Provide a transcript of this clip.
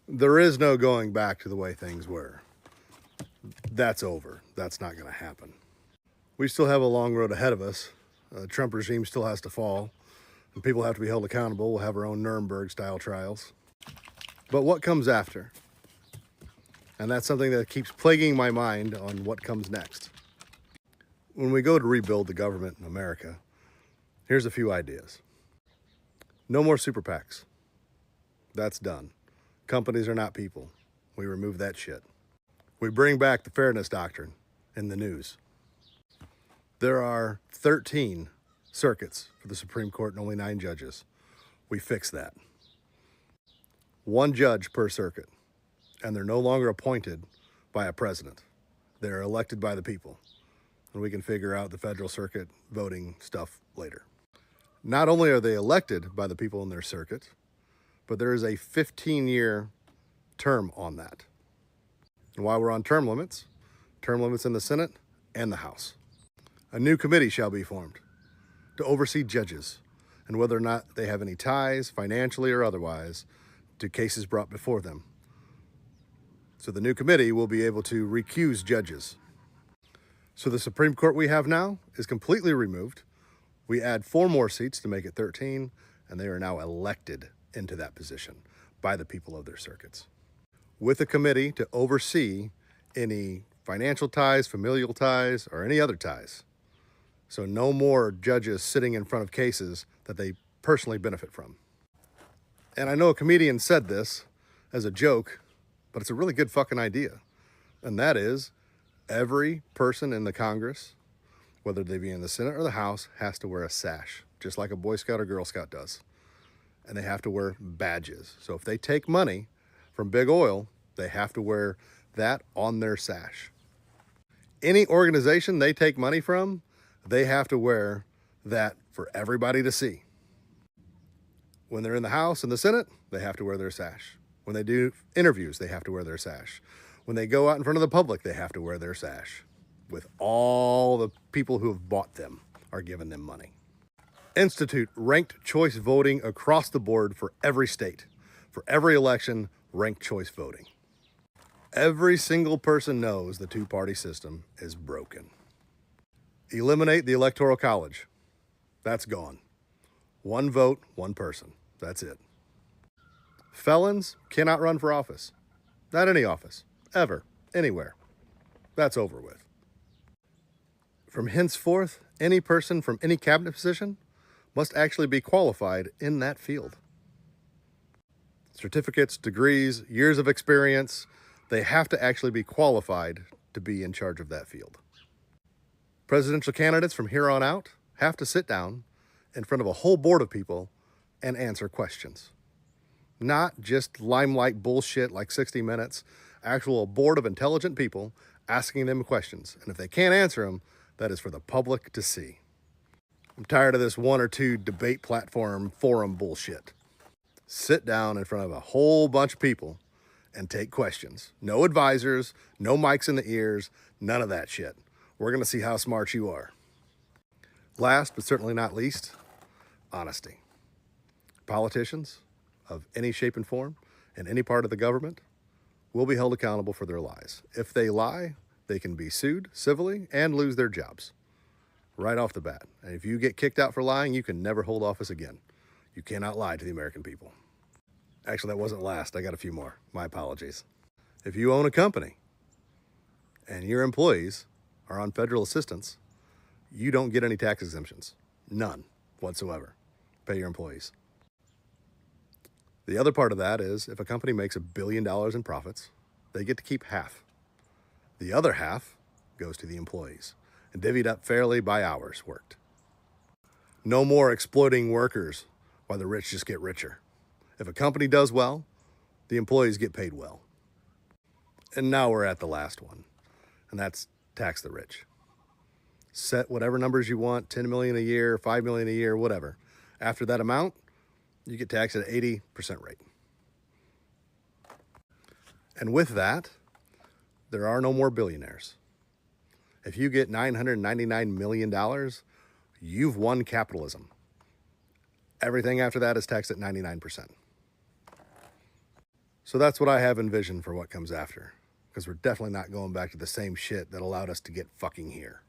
There is no going back to the way things were. That's over. That's not going to happen. We still have a long road ahead of us. The Trump regime still has to fall, and people have to be held accountable. We'll have our own Nuremberg-style trials. But what comes after? And that's something that keeps plaguing my mind on what comes next. When we go to rebuild the government in America, here's a few ideas. No more super PACs. That's done. Companies are not people. We remove that shit. We bring back the fairness doctrine in the news. There are 13 circuits for the Supreme Court and only 9 judges. We fix that. 1 judge per circuit, and they're no longer appointed by a president. They're elected by the people, and we can figure out the federal circuit voting stuff later. Not only are they elected by the people in their circuit, but there is a 15-year term on that. And while we're on term limits in the Senate and the House. A new committee shall be formed to oversee judges and whether or not they have any ties, financially or otherwise, to cases brought before them. So the new committee will be able to recuse judges. So the Supreme Court we have now is completely removed. We add 4 more seats to make it 13, and they are now elected into that position by the people of their circuits, with a committee to oversee any financial ties, familial ties, or any other ties. So no more judges sitting in front of cases that they personally benefit from. And I know a comedian said this as a joke, but it's a really good fucking idea. And that is, every person in the Congress, whether they be in the Senate or the House, has to wear a sash, just like a Boy Scout or Girl Scout does. And they have to wear badges. So if they take money from big oil, they have to wear that on their sash. Any organization they take money from, they have to wear that for everybody to see. When they're in the House and the Senate, they have to wear their sash. When they do interviews, they have to wear their sash. When they go out in front of the public, they have to wear their sash, with all the people who have bought them or given them money. Institute ranked choice voting across the board for every state. For every election, ranked choice voting. Every single person knows the 2-party system is broken. Eliminate the Electoral College. That's gone. 1 vote, 1 person. That's it. Felons cannot run for office. Not any office. Ever. Anywhere. That's over with. From henceforth, any person from any cabinet position must actually be qualified in that field. Certificates, degrees, years of experience, they have to actually be qualified to be in charge of that field. Presidential candidates from here on out have to sit down in front of a whole board of people and answer questions. Not just limelight bullshit like 60 Minutes, actual board of intelligent people asking them questions. And if they can't answer them, that is for the public to see. I'm tired of this 1 or 2 debate platform forum bullshit. Sit down in front of a whole bunch of people and take questions. No advisors, no mics in the ears, none of that shit. We're going to see how smart you are. Last, but certainly not least, honesty. Politicians of any shape and form in any part of the government will be held accountable for their lies. If they lie, they can be sued civilly and lose their jobs right off the bat. And if you get kicked out for lying, you can never hold office again. You cannot lie to the American people. Actually, that wasn't last. I got a few more. My apologies. If you own a company and your employees are on federal assistance, you don't get any tax exemptions. None whatsoever. Pay your employees. The other part of that is if a company makes $1 billion in profits, they get to keep half. The other half goes to the employees and divvied up fairly by hours worked. No more exploiting workers while the rich just get richer. If a company does well, the employees get paid well. And now we're at the last one, and that's tax the rich. Set whatever numbers you want, 10 million a year, 5 million a year, whatever. After that amount, you get taxed at 80% rate. And with that, there are no more billionaires. If you get $999 million, you've won capitalism. Everything after that is taxed at 99%. So that's what I have envisioned for what comes after, because we're definitely not going back to the same shit that allowed us to get fucking here.